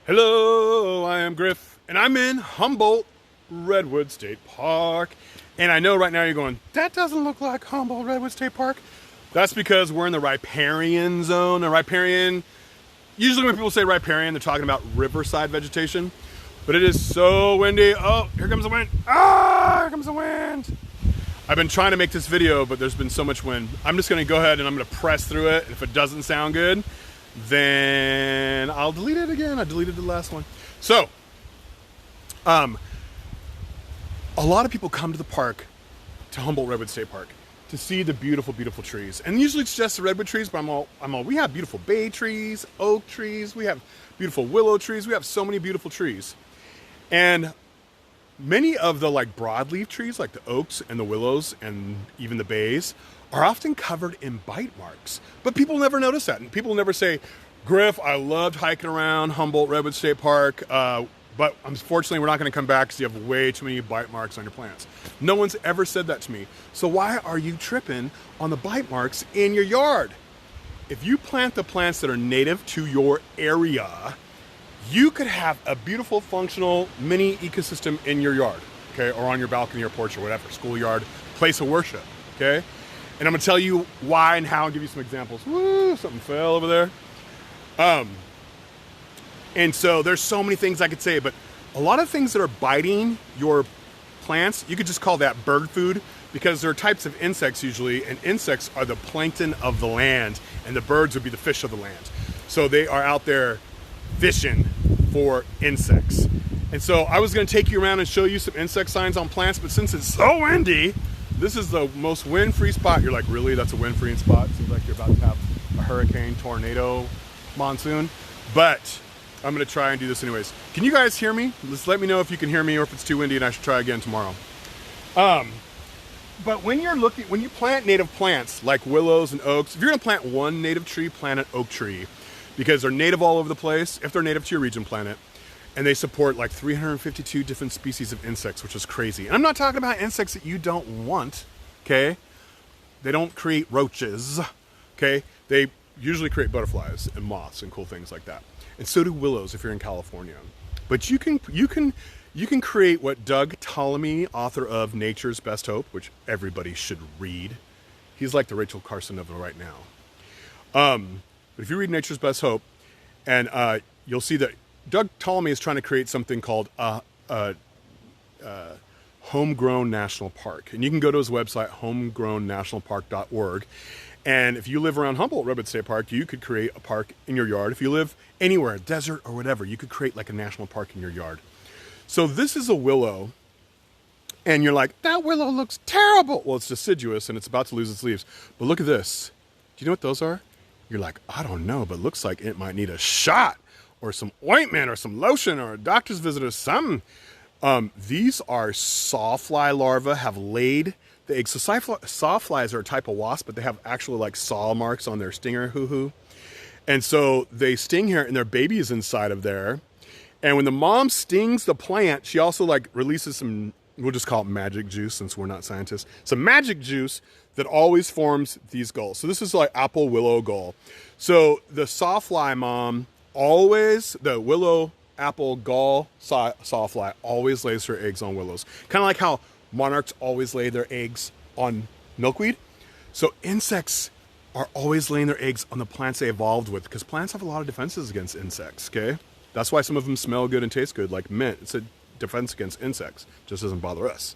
Hello, I am Griff, and I'm in Humboldt Redwood State Park. And I know right now you're going, that doesn't look like Humboldt Redwood State Park. That's because we're in the riparian zone. The riparian, usually when people say riparian, they're talking about riverside vegetation. But it is so windy. Oh, here comes the wind. Ah, here comes the wind. I've been trying to make this video, but there's been so much wind. I'm just gonna go ahead and I'm gonna press through it. If it doesn't sound good, then I'll delete it again. I deleted the last one. So, a lot of people come to the park, to Humboldt Redwood State Park, to see the beautiful, beautiful trees. And usually it's just the redwood trees, but we have beautiful bay trees, oak trees, we have beautiful willow trees, we have so many beautiful trees. And many of the like broadleaf trees, like the oaks and the willows and even the bays, are often covered in bite marks. But people never notice that. And people never say, Griff, I loved hiking around Humboldt Redwood State Park, but unfortunately we're not gonna come back because you have way too many bite marks on your plants. No one's ever said that to me. So why are you tripping on the bite marks in your yard? If you plant the plants that are native to your area, you could have a beautiful, functional mini ecosystem in your yard, okay? Or on your balcony or porch or whatever, schoolyard, place of worship, okay? And I'm gonna tell you why and how and give you some examples. Woo, something fell over there. And so there's so many things I could say, but a lot of things that are biting your plants, you could just call that bird food because there are types of insects usually, and insects are the plankton of the land, and the birds would be the fish of the land. So they are out there fishing for insects. And so I was gonna take you around and show you some insect signs on plants, but since it's so windy, this is the most wind-free spot. You're like, really? That's a wind-free spot? Seems like you're about to have a hurricane, tornado, monsoon. But I'm gonna try and do this anyways. Can you guys hear me? Just let me know if you can hear me or if it's too windy and I should try again tomorrow. But when you plant native plants like willows and oaks, if you're gonna plant one native tree, plant an oak tree because they're native all over the place. If they're native to your region, plant it. And they support like 352 different species of insects, which is crazy. And I'm not talking about insects that you don't want, okay? They don't create roaches, okay? They usually create butterflies and moths and cool things like that. And so do willows if you're in California. But you can create what Doug Ptolemy, author of Nature's Best Hope, which everybody should read. He's like the Rachel Carson of it right now. But if you read Nature's Best Hope, and you'll see that Doug Ptolemy is trying to create something called a homegrown national park. And you can go to his website, homegrownnationalpark.org. And if you live around Humboldt Redwood State Park, you could create a park in your yard. If you live anywhere, desert or whatever, you could create like a national park in your yard. So this is a willow. And you're like, that willow looks terrible. Well, it's deciduous and it's about to lose its leaves. But look at this. Do you know what those are? You're like, I don't know, but it looks like it might need a shot or some ointment or some lotion or a doctor's visit or something. These are sawfly larvae, have laid the eggs. So sawflies are a type of wasp, but they have actually like saw marks on their stinger, hoo-hoo. And so they sting here and their baby is inside of there. And when the mom stings the plant, she also like releases some, we'll just call it magic juice since we're not scientists, some magic juice that always forms these galls. So this is like apple willow gall. So the sawfly mom always, the willow apple gall sawfly always lays her eggs on willows. Kind of like how monarchs always lay their eggs on milkweed. So insects are always laying their eggs on the plants they evolved with because plants have a lot of defenses against insects, okay? That's why some of them smell good and taste good, like mint. It's a defense against insects. Just doesn't bother us.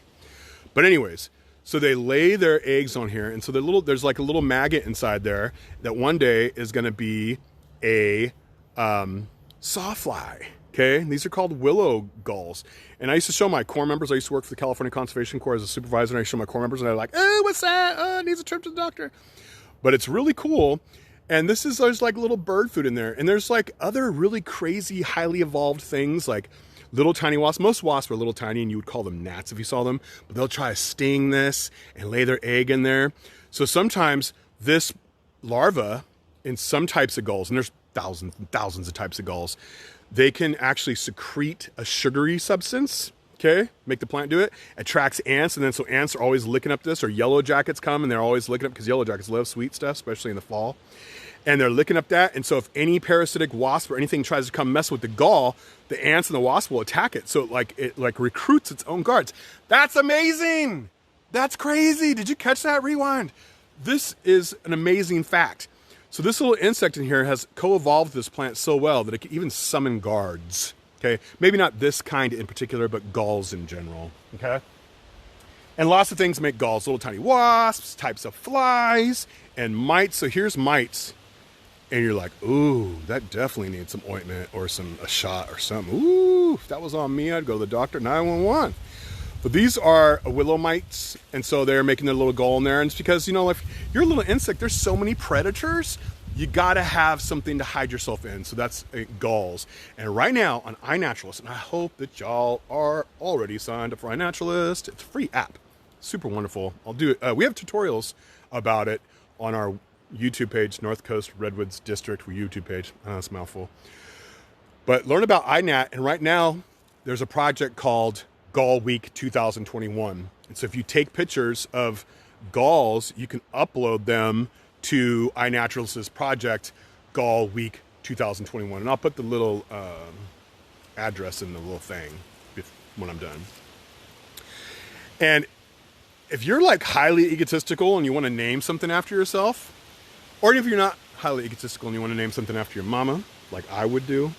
But anyways, so they lay their eggs on here, and so there's like a little maggot inside there that one day is gonna be a sawfly, okay? And these are called willow galls. And I used to show my Corps members, I used to work for the California Conservation Corps as a supervisor, and I used to show my Corps members, and they're like, oh, what's that? Oh, it needs a trip to the doctor. But it's really cool. And there's like little bird food in there. And there's like other really crazy, highly evolved things like little tiny wasps. Most wasps are little tiny and you would call them gnats if you saw them, but they'll try to sting this and lay their egg in there. So sometimes this larva in some types of galls, and there's thousands and thousands of types of galls, they can actually secrete a sugary substance, okay? Make the plant do it. Attracts ants, and then so ants are always licking up this, or yellow jackets come and they're always licking up because yellow jackets love sweet stuff, especially in the fall. and they're licking up that. And so if any parasitic wasp or anything tries to come mess with the gall, the ants and the wasp will attack it. So it recruits its own guards. That's amazing. That's crazy. Did you catch that? Rewind. This is an amazing fact. So this little insect in here has co-evolved this plant so well that it can even summon guards. Okay, maybe not this kind in particular, but galls in general. Okay, and lots of things make galls: little tiny wasps, types of flies, and mites. So here's mites, and you're like, ooh, that definitely needs some ointment or a shot or something. Ooh, if that was on me, I'd go to the doctor. 911. But these are willow mites, and so they're making their little gall in there. And it's because, if you're a little insect, there's so many predators, you gotta have something to hide yourself in. So that's galls. And right now on iNaturalist, and I hope that y'all are already signed up for iNaturalist. It's a free app, super wonderful. I'll do it. We have tutorials about it on our YouTube page, North Coast Redwoods District YouTube page. I know it's a mouthful. But learn about iNat, and right now there's a project called Gall Week 2021. And so if you take pictures of galls, you can upload them to iNaturalist's project, Gall Week 2021. And I'll put the little address in the little thing when I'm done. And if you're like highly egotistical and you want to name something after yourself, or if you're not highly egotistical and you want to name something after your mama, like I would do,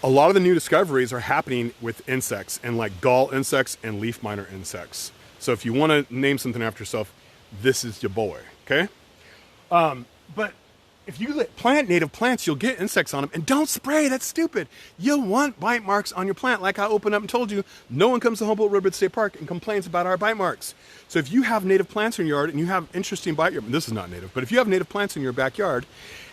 a lot of the new discoveries are happening with insects, and like gall insects and leaf miner insects. So if you want to name something after yourself, this is your boy, okay? But if you plant native plants, you'll get insects on them. And don't spray, that's stupid. You'll want bite marks on your plant. Like I opened up and told you, no one comes to Humboldt Redwood State Park and complains about our bite marks. So if you have native plants in your yard and you have interesting this is not native, but if you have native plants in your backyard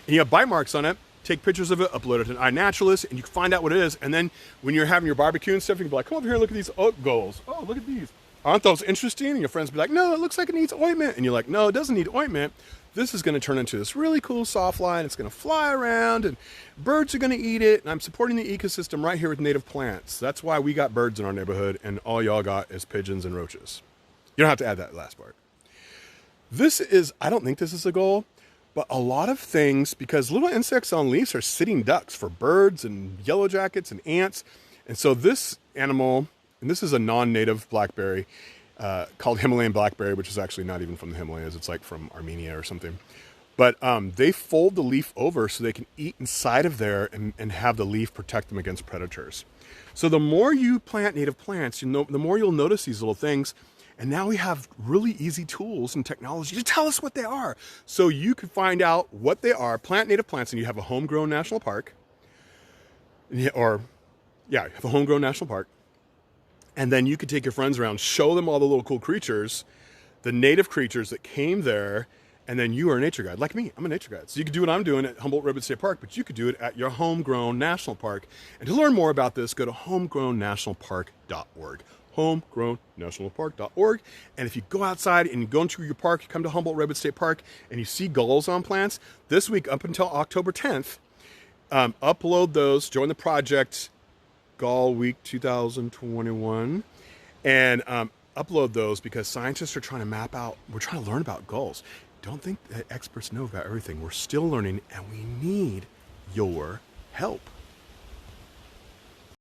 and you have bite marks on it, take pictures of it, upload it to iNaturalist, and you can find out what it is. And then when you're having your barbecue and stuff, you can be like, come over here and look at these oak galls. Oh, look at these. Aren't those interesting? And your friends will be like, no, it looks like it needs ointment. And you're like, no, it doesn't need ointment. This is going to turn into this really cool sawfly, and it's going to fly around, and birds are going to eat it. And I'm supporting the ecosystem right here with native plants. That's why we got birds in our neighborhood, and all y'all got is pigeons and roaches. You don't have to add that last part. I don't think this is a goal, but a lot of things, because little insects on leaves are sitting ducks for birds and yellow jackets and ants. And so this animal, and this is a non-native blackberry called Himalayan blackberry, which is actually not even from the Himalayas. It's like from Armenia or something. But they fold the leaf over so they can eat inside of there and have the leaf protect them against predators. So the more you plant native plants, the more you'll notice these little things. And now we have really easy tools and technology to tell us what they are. So you can find out what they are, plant native plants, and you have a homegrown national park. You have a homegrown national park. And then you could take your friends around, show them all the little cool creatures, the native creatures that came there, and then you are a nature guide. Like me, I'm a nature guide. So you could do what I'm doing at Humboldt Redwood State Park, but you could do it at your homegrown national park. And to learn more about this, go to homegrownnationalpark.org. homegrownnationalpark.org. And if you go outside and you go into your park, you come to Humboldt Redwood State Park, and you see galls on plants, this week up until October 10th, upload those, join the project, Gall Week 2021, and upload those, because scientists are trying to we're trying to learn about galls. Don't think that experts know about everything. We're still learning, and we need your help.